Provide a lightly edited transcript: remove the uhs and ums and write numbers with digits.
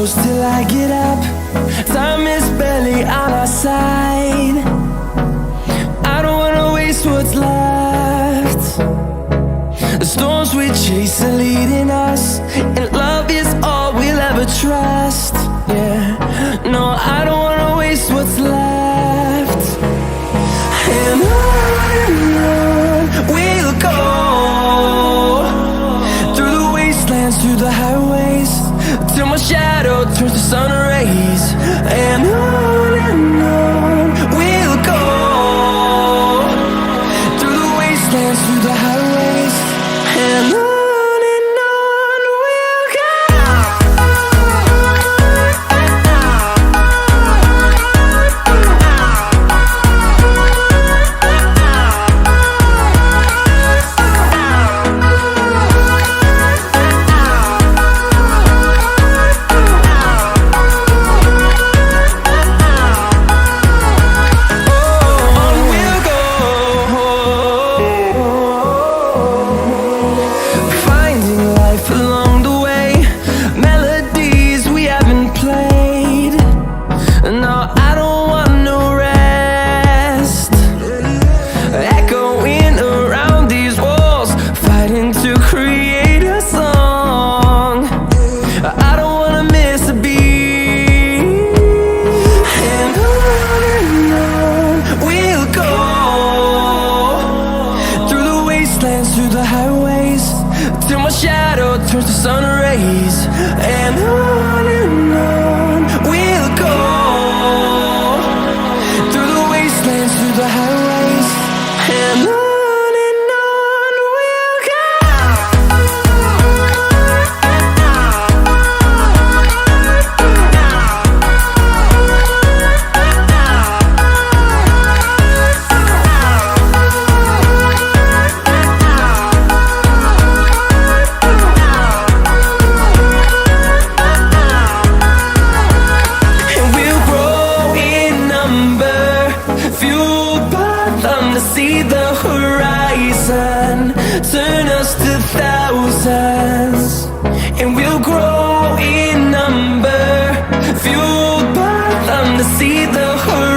close till I get up. Time is barely on our side. I don't wanna waste what's left. The storms we chase are leading us, and love is all we'll ever trust. Yeah, no, I don't wanna waste what's left. And on we'll go, through the wastelands, through the highways, till my shadow turns to sun rays. And on we'll go, through the wastelands, through the highways, and on we'll go. Through the highways, till my shadow turns to sun rays. And on we'll go, through the wastelands, through the highways, and on we'll go. To see the horizon turn us to thousands, and we'll grow in number, fueled by them to see the horizon.